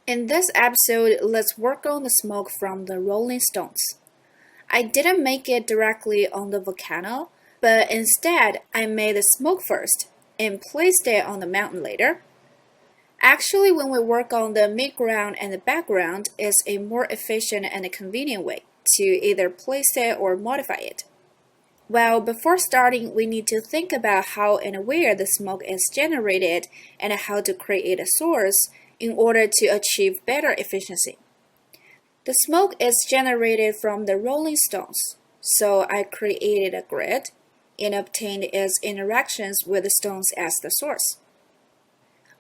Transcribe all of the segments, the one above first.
In this episode, let's work on the smoke from the Rolling Stones. I didn't make it directly on the volcano, but instead I made the smoke first and placed it on the mountain later. Actually, when we work on the midground and the background, it's a more efficient and convenient way to either place it or modify it. Well, before starting, we need to think about how and where the smoke is generated and how to create a source in order to achieve better efficiency. The smoke is generated from the Rolling Stones, so I created a grid and obtained its interactions with the stones as the source.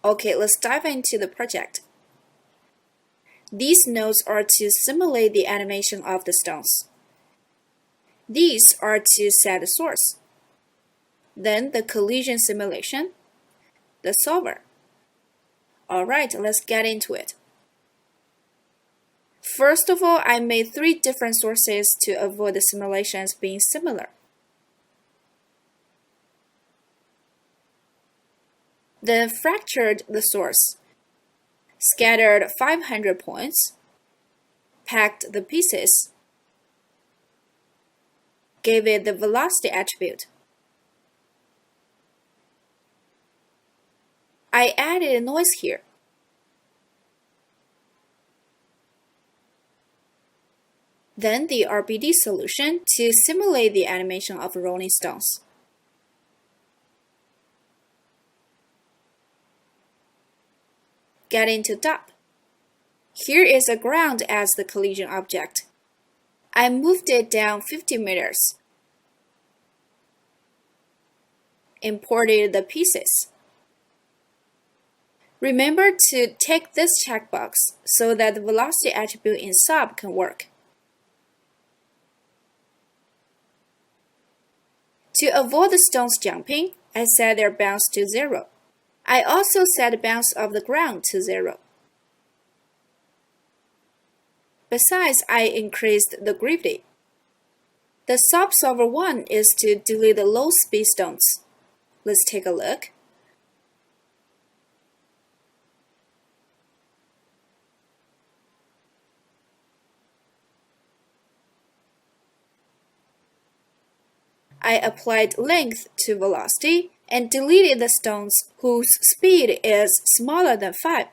Okay, let's dive into the project. These nodes are to simulate the animation of the stones. These are to set the source. Then the collision simulation, the solver. Alright, let's get into it. First of all, I made 3 different sources to avoid the simulations being similar. Then fractured the source, scattered 500 points, packed the pieces, gave it the velocity attribute. I added a noise here. Then the RBD solution to simulate the animation of Rolling Stones. Get into top. Here is a ground as the collision object. I moved it down 50 meters. Imported the pieces. Remember to tick this checkbox so that the velocity attribute in sub can work. To avoid the stones jumping, I set their bounce to 0. I also set the bounce of the ground to 0. Besides, I increased the gravity. The sub-solver 1 is to delete the low-speed stones. Let's take a look. I applied length to velocity and deleted the stones whose speed is smaller than 5.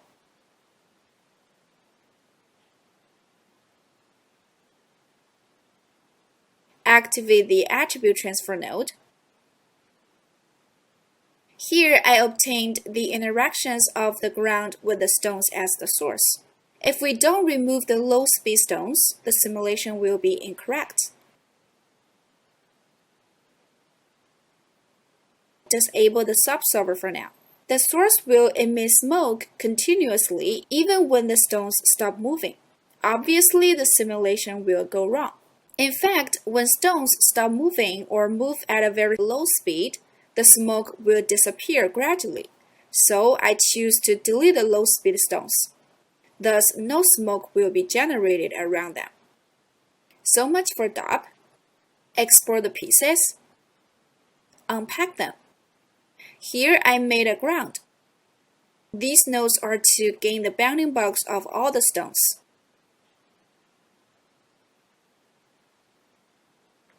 Activate the attribute transfer node. Here I obtained the interactions of the ground with the stones as the source. If we don't remove the low-speed stones, the simulation will be incorrect. Disable the sub-solver for now. The source will emit smoke continuously even when the stones stop moving. Obviously, the simulation will go wrong. In fact, when stones stop moving or move at a very low speed, the smoke will disappear gradually. So I choose to delete the low-speed stones. Thus, no smoke will be generated around them. So much for DOP. Export the pieces. Unpack them. Here I made a ground. These nodes are to gain the bounding box of all the stones.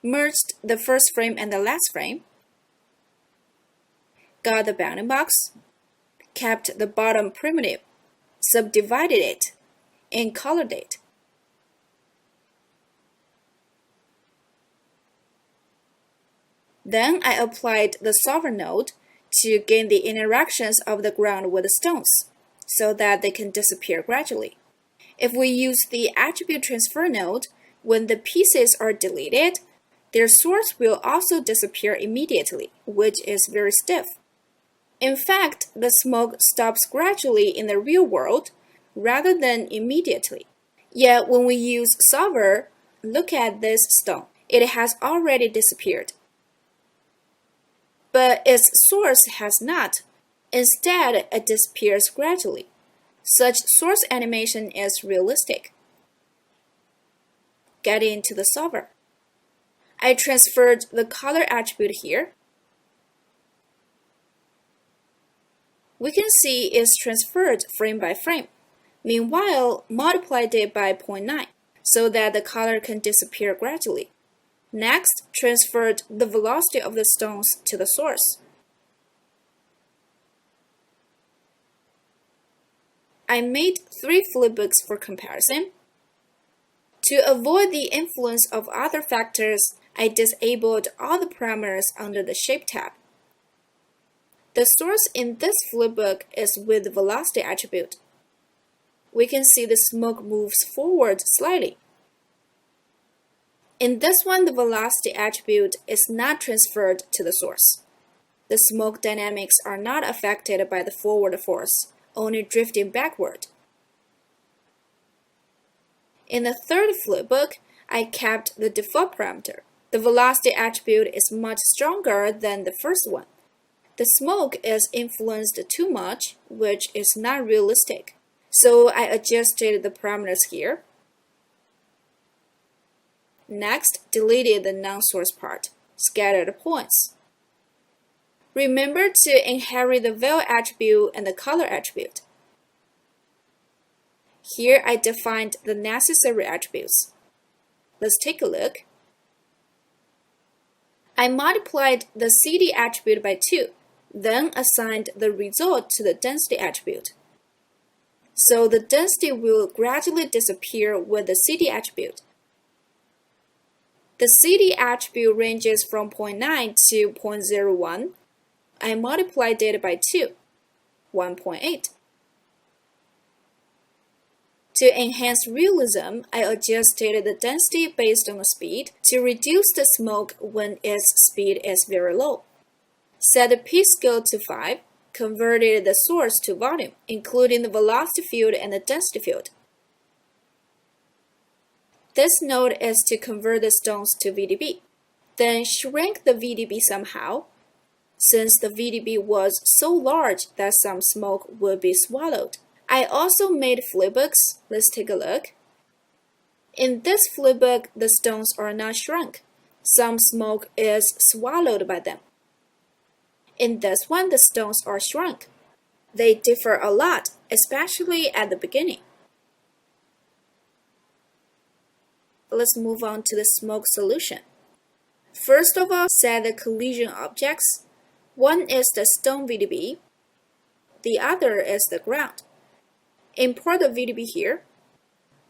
Merged the first frame and the last frame. Got the bounding box. Kept the bottom primitive. Subdivided it. And colored it. Then I applied the solver node to gain the interactions of the ground with the stones, so that they can disappear gradually. If we use the attribute transfer node, when the pieces are deleted, their source will also disappear immediately, which is very stiff. In fact, the smoke stops gradually in the real world rather than immediately. Yet when we use solver, look at this stone. It has already disappeared. But its source has not. Instead, it disappears gradually. Such source animation is realistic. Get into the solver. I transferred the color attribute here. We can see it's transferred frame by frame. Meanwhile, multiplied it by 0.9 so that the color can disappear gradually. Next, transferred the velocity of the stones to the source. I made 3 flipbooks for comparison. To avoid the influence of other factors, I disabled all the parameters under the Shape tab. The source in this flipbook is with the velocity attribute. We can see the smoke moves forward slightly. In this one, the velocity attribute is not transferred to the source. The smoke dynamics are not affected by the forward force, only drifting backward. In the third flipbook, I kept the default parameter. The velocity attribute is much stronger than the first one. The smoke is influenced too much, which is not realistic. So I adjusted the parameters here. Next, deleted the non-source part, scattered points. Remember to inherit the veil attribute and the color attribute. Here I defined the necessary attributes. Let's take a look. I multiplied the CD attribute by 2, then assigned the result to the density attribute. So the density will gradually disappear with the CD attribute. The CD attribute ranges from 0.9 to 0.01. I multiplied it by 2, 1.8. To enhance realism, I adjusted the density based on the speed to reduce the smoke when its speed is very low. Set the P scale to 5, converted the source to volume, including the velocity field and the density field. This node is to convert the stones to VDB. Then shrink the VDB somehow, since the VDB was so large that some smoke would be swallowed. I also made flipbooks. Let's take a look. In this flipbook, the stones are not shrunk. Some smoke is swallowed by them. In this one, the stones are shrunk. They differ a lot, especially at the beginning. Let's move on to the smoke solution. First of all, set the collision objects. One is the stone VDB. The other is the ground. Import the VDB here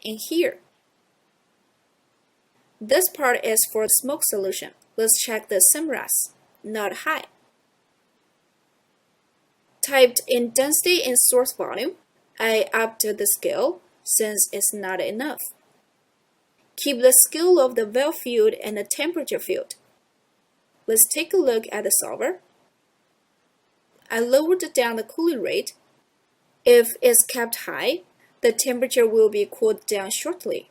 and here. This part is for the smoke solution. Let's check the SIMRAS, not high. Typed in density in source volume. I upped the scale since it's not enough. Keep the scale of the veil field and the temperature field. Let's take a look at the solver. I lowered down the cooling rate. If it's kept high, the temperature will be cooled down shortly,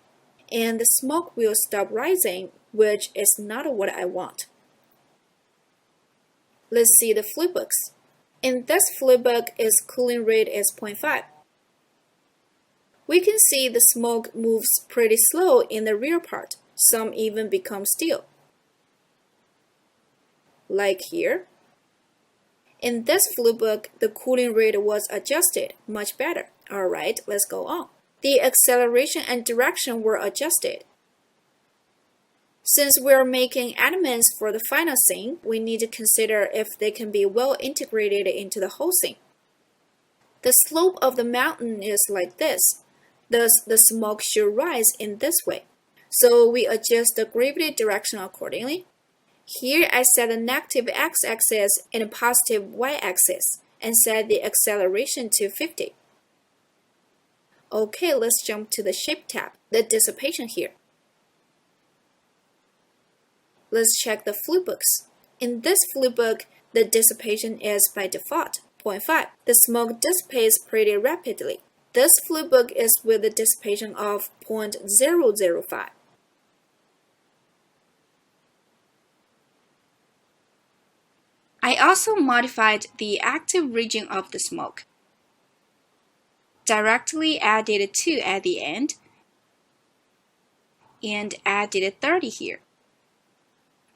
and the smoke will stop rising, which is not what I want. Let's see the flipbooks. In this flipbook, its cooling rate is 0.5. We can see the smoke moves pretty slow in the rear part. Some even become still. Like here. In this flipbook, the cooling rate was adjusted, much better. Alright, let's go on. The acceleration and direction were adjusted. Since we're making elements for the final scene, we need to consider if they can be well integrated into the whole scene. The slope of the mountain is like this. Thus, the smoke should rise in this way. So we adjust the gravity direction accordingly. Here I set the negative x-axis and a positive y-axis and set the acceleration to 50. Okay, let's jump to the Shape tab, the dissipation here. Let's check the flipbooks. In this flipbook, the dissipation is by default 0.5. The smoke dissipates pretty rapidly. This flipbook is with a dissipation of 0.005. I also modified the active region of the smoke. Directly added 2 at the end and added 30 here.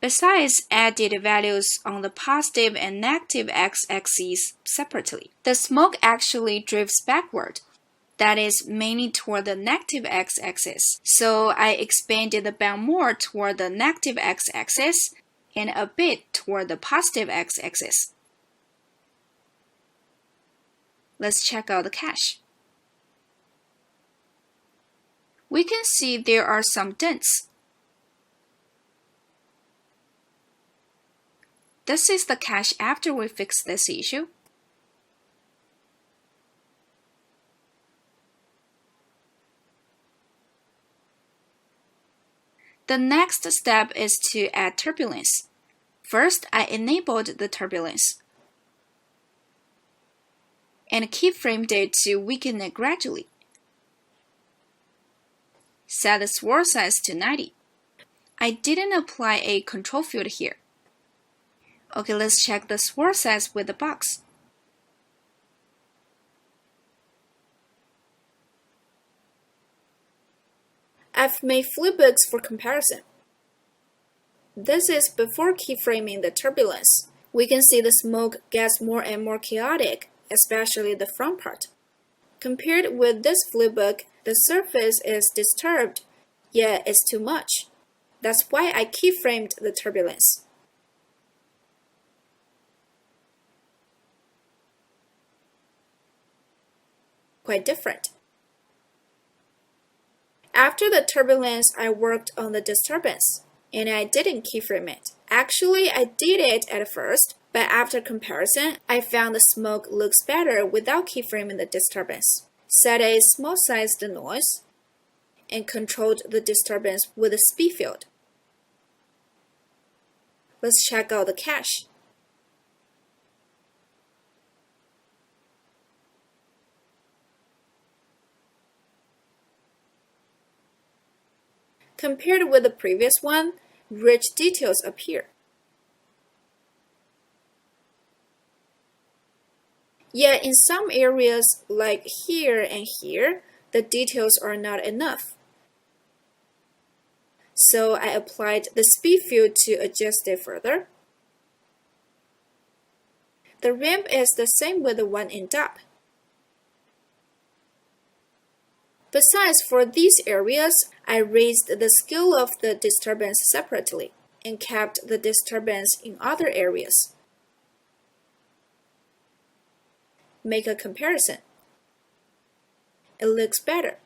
Besides, added values on the positive and negative x-axes separately. The smoke actually drifts backward. that is mainly toward the negative x-axis. So I expanded the band more toward the negative x-axis and a bit toward the positive x-axis. Let's check out the cache. We can see there are some dents. This is the cache after we fix this issue. The next step is to add turbulence. First, I enabled the turbulence and keyframed it to weaken it gradually. Set the swirl size to 90. I didn't apply a control field here. Okay, let's check the swirl size with the box. I've made flipbooks for comparison. This is before keyframing the turbulence. We can see the smoke gets more and more chaotic, especially the front part. Compared with this flipbook, the surface is disturbed, yet it's too much. That's why I keyframed the turbulence. Quite different. After the turbulence, I worked on the disturbance, and I didn't keyframe it. Actually, I did it at first, but after comparison, I found the smoke looks better without keyframing the disturbance. Set a small sized noise, and controlled the disturbance with a speed field. Let's check out the cache. Compared with the previous one, rich details appear. Yet in some areas, like here and here, the details are not enough. So I applied the speed field to adjust it further. The ramp is the same with the one in DOP. Besides, for these areas, I raised the scale of the disturbance separately and kept the disturbance in other areas. Make a comparison. It looks better.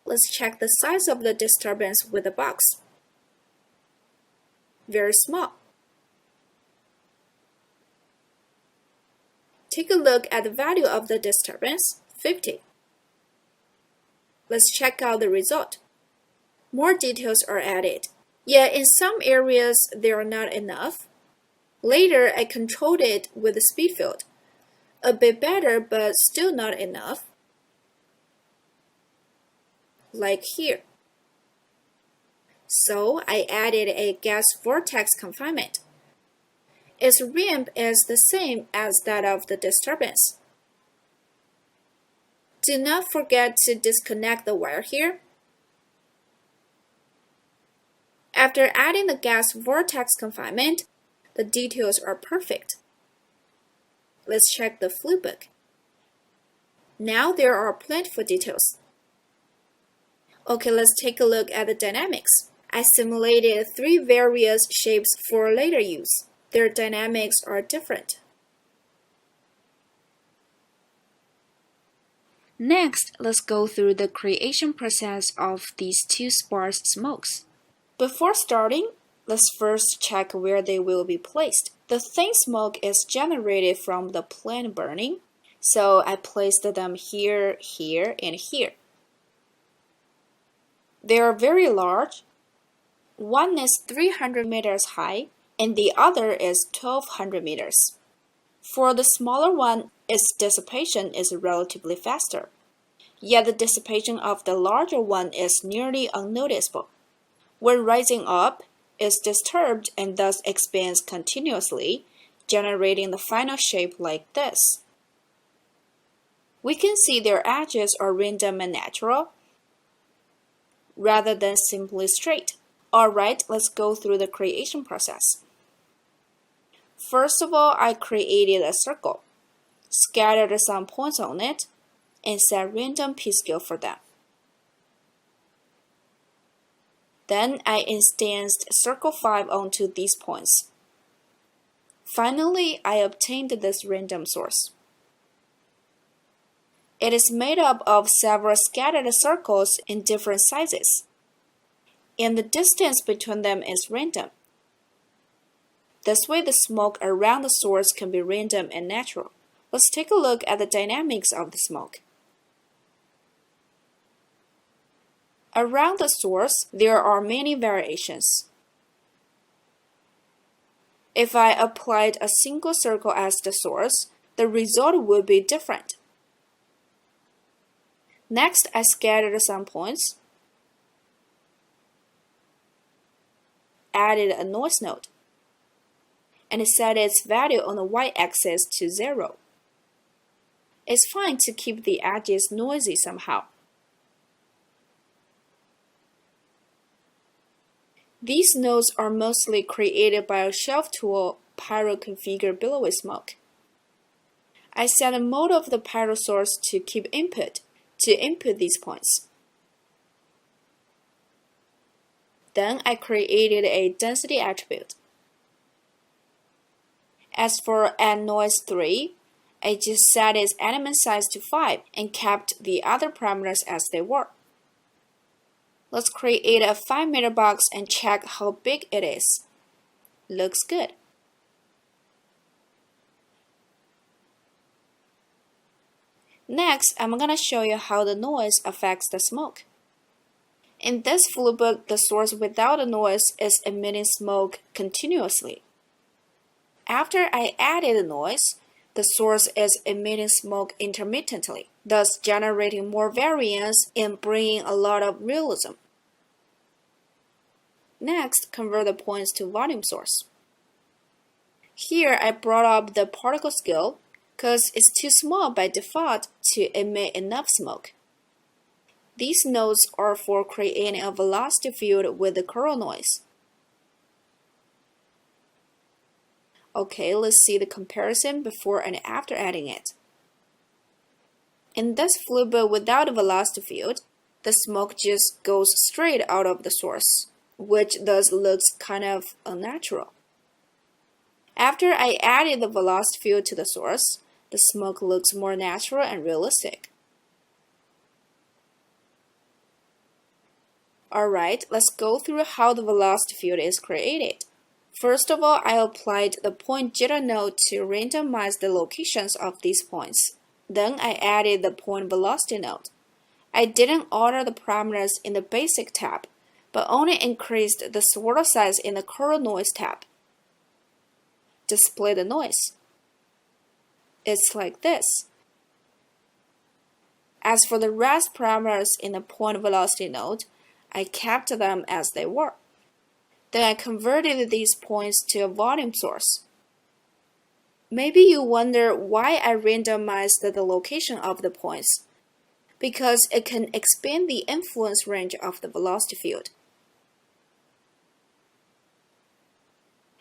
Let's check the size of the disturbance with the box. Very small. Take a look at the value of the disturbance, 50. Let's check out the result. More details are added. Yet in some areas, they are not enough. Later, I controlled it with the speed field. A bit better, but still not enough. Like here. So I added a gas vortex confinement. Its ramp is the same as that of the disturbance. Do not forget to disconnect the wire here. After adding the gas vortex confinement, the details are perfect. Let's check the flipbook. Now there are plentiful details. Okay, let's take a look at the dynamics. I simulated 3 various shapes for later use. Their dynamics are different. Next, let's go through the creation process of these 2 sparse smokes. Before starting, let's first check where they will be placed. The thin smoke is generated from the plane burning, so I placed them here, here, and here. They are very large. One is 300 meters high, and the other is 1200 meters. For the smaller one, its dissipation is relatively faster. Yet the dissipation of the larger one is nearly unnoticeable. When rising up, it's disturbed and thus expands continuously, generating the final shape like this. We can see their edges are random and natural, rather than simply straight. Alright, let's go through the creation process. First of all, I created a circle. scattered some points on it, and set random p-scale for them. Then I instanced Circle 5 onto these points. Finally, I obtained this random source. It is made up of several scattered circles in different sizes, and the distance between them is random. This way, the smoke around the source can be random and natural. Let's take a look at the dynamics of the smoke. Around the source, there are many variations. If I applied a single circle as the source, the result would be different. Next, I scattered some points, added a noise node, and set its value on the y-axis to 0. It's fine to keep the edges noisy somehow. These nodes are mostly created by a shelf tool, Pyro Configure Billowy Smoke. I set the mode of the pyro source to keep input to input these points. Then I created a density attribute. As for add noise 3, I just set its element size to 5 and kept the other parameters as they were. Let's create a 5-meter box and check how big it is. Looks good. Next, I'm going to show you how the noise affects the smoke. In this flowbook, the source without the noise is emitting smoke continuously. After I added the noise, the source is emitting smoke intermittently, thus generating more variance and bringing a lot of realism. Next, convert the points to volume source. Here, I brought up the particle scale because it's too small by default to emit enough smoke. These nodes are for creating a velocity field with the curl noise. Okay, let's see the comparison before and after adding it. In this flowbook without a velocity field, the smoke just goes straight out of the source, which thus looks kind of unnatural. After I added the velocity field to the source, the smoke looks more natural and realistic. Alright, let's go through how the velocity field is created. First of all, I applied the point jitter node to randomize the locations of these points. Then I added the point velocity node. I didn't alter the parameters in the basic tab, but only increased the swirl size in the curl noise tab. Display the noise. It's like this. As for the rest parameters in the point velocity node, I kept them as they were. Then I converted these points to a volume source. Maybe you wonder why I randomized the location of the points. Because it can expand the influence range of the velocity field.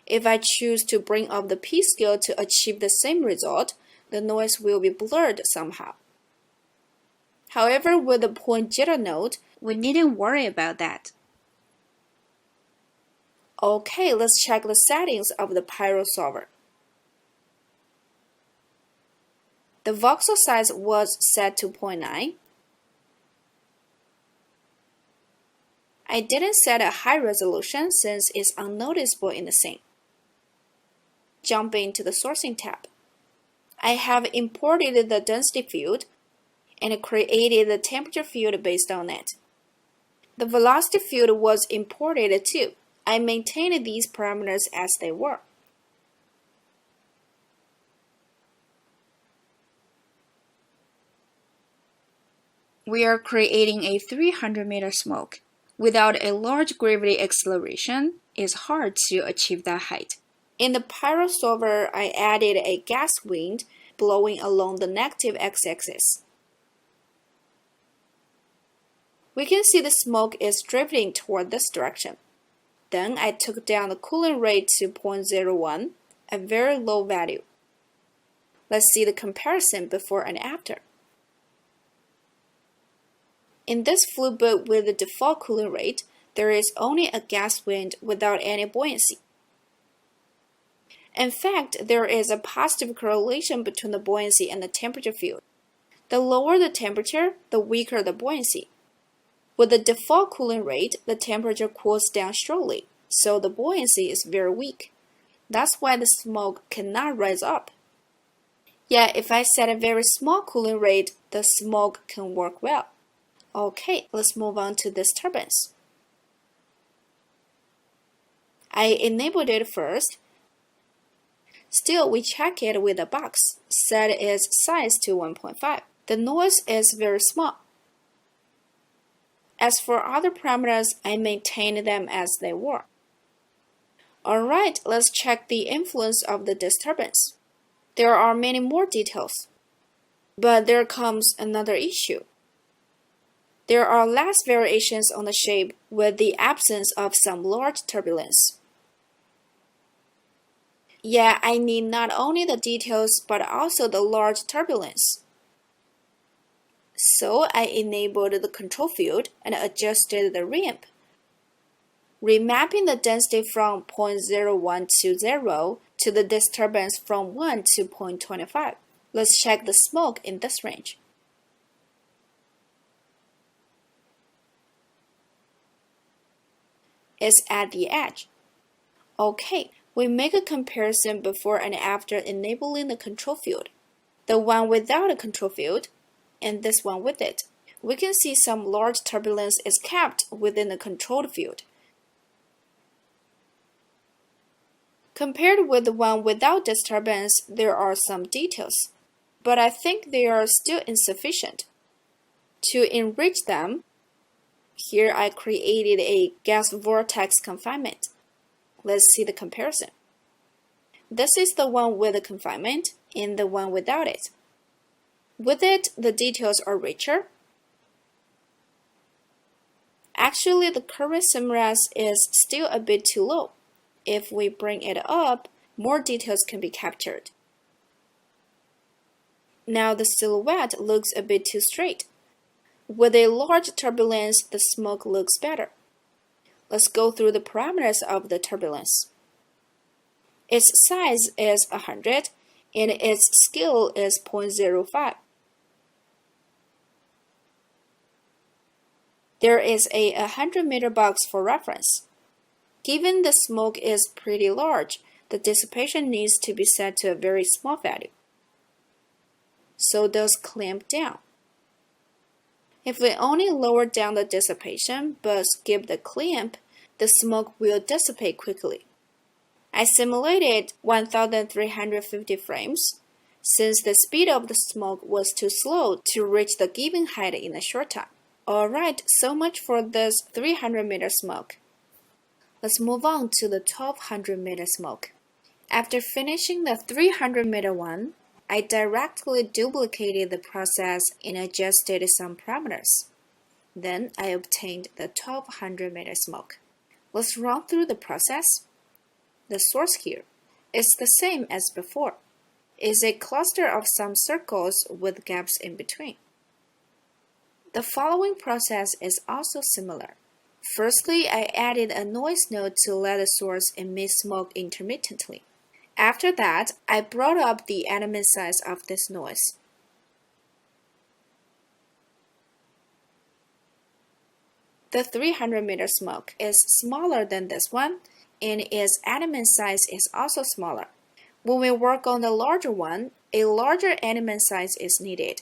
If I choose to bring up the p-scale to achieve the same result, the noise will be blurred somehow. However, with the point jitter node, we needn't worry about that. Okay, let's check the settings of the Pyro solver. The voxel size was set to 0.9. I didn't set a high resolution since it's unnoticeable in the scene. Jumping to the sourcing tab. I have imported the density field and created the temperature field based on it. The velocity field was imported too. I maintained these parameters as they were. We are creating a 300-meter smoke. Without a large gravity acceleration, it's hard to achieve that height. In the Pyro solver, I added a gas wind blowing along the negative x-axis. We can see the smoke is drifting toward this direction. Then I took down the cooling rate to 0.01, a very low value. Let's see the comparison before and after. In this flue boat with the default cooling rate, there is only a gas wind without any buoyancy. In fact, there is a positive correlation between the buoyancy and the temperature field. The lower the temperature, the weaker the buoyancy. With the default cooling rate, the temperature cools down slowly, so the buoyancy is very weak. That's why the smoke cannot rise up. Yet, if I set a very small cooling rate, the smoke can work well. Okay, let's move on to this turbines. I enabled it first. Still, we check it with a box, set its size to 1.5. The noise is very small. As for other parameters, I maintained them as they were. Alright, let's check the influence of the disturbance. There are many more details. But there comes another issue. There are less variations on the shape with the absence of some large turbulence. Yeah, I need not only the details but also the large turbulence. So I enabled the control field and adjusted the ramp, remapping the density from 0.0120 to the disturbance from 1 to 0.25. Let's check the smoke in this range. It's at the edge. Okay, we make a comparison before and after enabling the control field. The one without a control field, and this one with it. We can see some large turbulence is kept within the controlled field. Compared with the one without disturbance, there are some details, but I think they are still insufficient. To enrich them, here I created a gas vortex confinement. Let's see the comparison. This is the one with the confinement and the one without it. With it, the details are richer. Actually, the current simRes is still a bit too low. If we bring it up, more details can be captured. Now the silhouette looks a bit too straight. With a large turbulence, the smoke looks better. Let's go through the parameters of the turbulence. Its size is 100 and its scale is 0.05. There is a 100-meter box for reference. Given the smoke is pretty large, the dissipation needs to be set to a very small value. So those clamp down. If we only lower down the dissipation but skip the clamp, the smoke will dissipate quickly. I simulated 1350 frames, since the speed of the smoke was too slow to reach the given height in a short time. Alright, so much for this 300-meter smoke. Let's move on to the 1200-meter smoke. After finishing the 300-meter one, I directly duplicated the process and adjusted some parameters. Then I obtained the 1200-meter smoke. Let's run through the process. The source here is the same as before. It's a cluster of some circles with gaps in between. The following process is also similar. Firstly, I added a noise node to let the source emit smoke intermittently. After that, I brought up the element size of this noise. The 300-meter smoke is smaller than this one, and its element size is also smaller. When we work on the larger one, a larger element size is needed.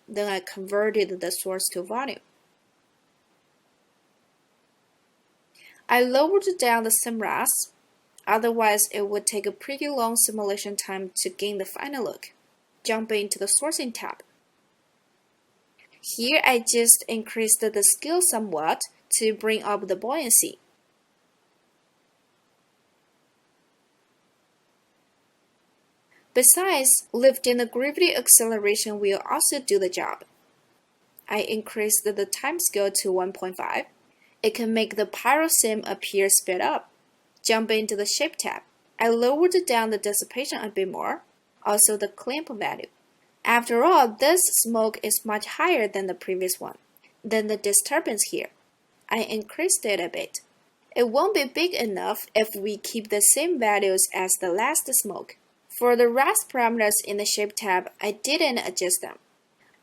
Then I converted the source to volume. I lowered down the simRes, otherwise it would take a pretty long simulation time to gain the final look. Jump into the sourcing tab. Here I just increased the scale somewhat to bring up the buoyancy. Besides, lifting the gravity acceleration will also do the job. I increased the time scale to 1.5. It can make the pyrosim appear sped up. Jump into the Shape tab. I lowered down the dissipation a bit more. also the clamp value. After all, this smoke is much higher than the previous one. Then the disturbance here. I increased it a bit. It won't be big enough if we keep the same values as the last smoke. For the rest parameters in the Shape tab, I didn't adjust them.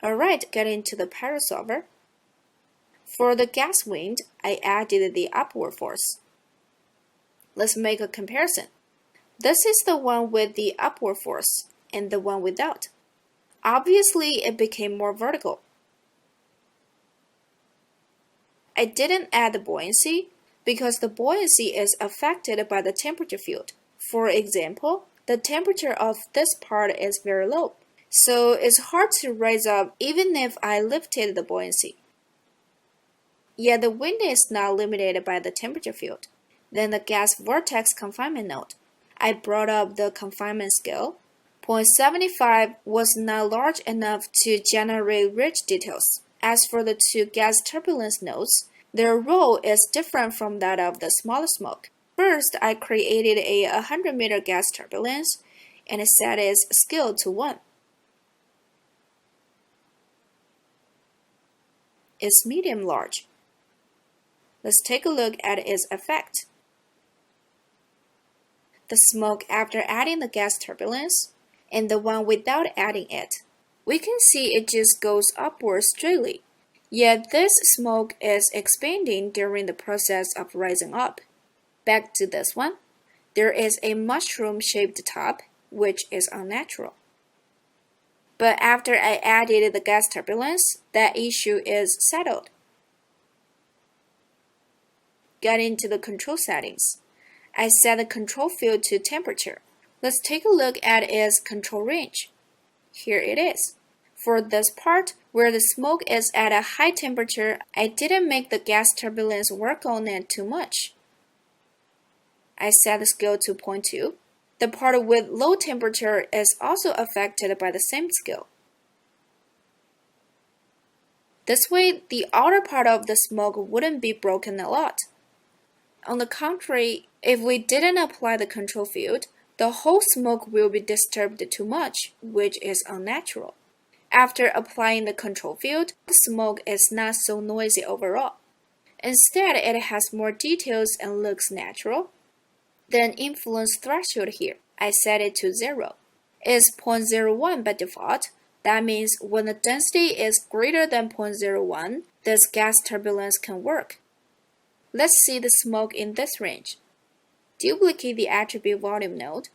Alright, get into the Pyro Solver. For the gas wind, I added the upward force. Let's make a comparison. This is the one with the upward force and the one without. Obviously, it became more vertical. I didn't add the buoyancy because the buoyancy is affected by the temperature field. For example, the temperature of this part is very low, so it's hard to raise up even if I lifted the buoyancy. Yet the wind is not limited by the temperature field. Then the gas vortex confinement node. I brought up the confinement scale. 0.75 was not large enough to generate rich details. As for the two gas turbulence nodes, their role is different from that of the smaller smoke. First, I created a 100-meter gas turbulence and set its scale to 1. It's medium-large. Let's take a look at its effect. The smoke after adding the gas turbulence and the one without adding it. We can see it just goes upward straightly. Yet this smoke is expanding during the process of rising up. Back to this one. There is a mushroom-shaped top, which is unnatural. But after I added the gas turbulence, that issue is settled. Get into the control settings. I set the control field to temperature. Let's take a look at its control range. Here it is. For this part, where the smoke is at a high temperature, I didn't make the gas turbulence work on it too much. I set the scale to 0.2. The part with low temperature is also affected by the same scale. This way, the outer part of the smoke wouldn't be broken a lot. On the contrary, if we didn't apply the control field, the whole smoke will be disturbed too much, which is unnatural. After applying the control field, the smoke is not so noisy overall. Instead, it has more details and looks natural. Then influence threshold here, I set it to 0. It's 0.01 by default. That means when the density is greater than 0.01, this gas turbulence can work. Let's see the smoke in this range. Duplicate the attribute volume node.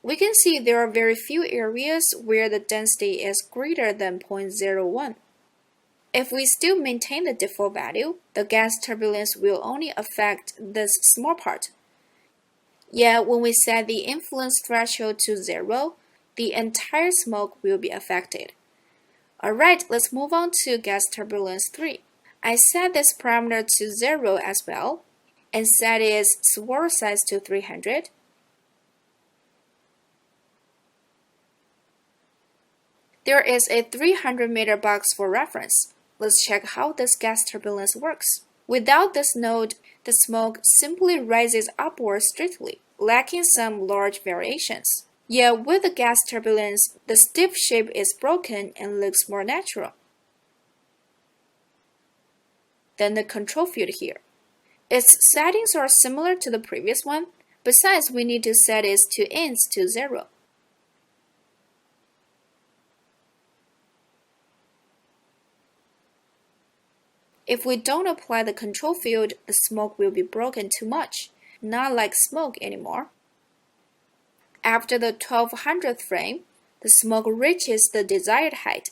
We can see there are very few areas where the density is greater than 0.01. If we still maintain the default value, the gas turbulence will only affect this small part. Yet when we set the influence threshold to 0, the entire smoke will be affected. Alright, let's move on to gas turbulence 3. I set this parameter to 0 as well, and set its swirl size to 300. There is a 300-meter box for reference. Let's check how this gas turbulence works. Without this node, the smoke simply rises upward straightly, lacking some large variations. Yet with the gas turbulence, the stiff shape is broken and looks more natural. Then the control field here. Its settings are similar to the previous one, besides we need to set its two ends to 0. If we don't apply the control field, the smoke will be broken too much, not like smoke anymore. After the 1200th frame, the smoke reaches the desired height,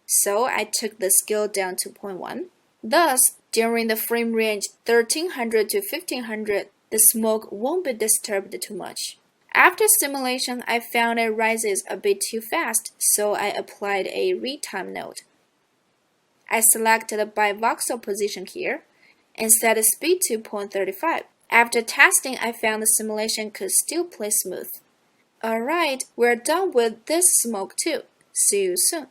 so I took the scale down to 0.1. Thus, during the frame range 1300 to 1500, the smoke won't be disturbed too much. After simulation, I found it rises a bit too fast, so I applied a retime node. I selected the bivoxel position here and set the speed to 0.35. After testing, I found the simulation could still play smooth. Alright, we're done with this smoke too. See you soon.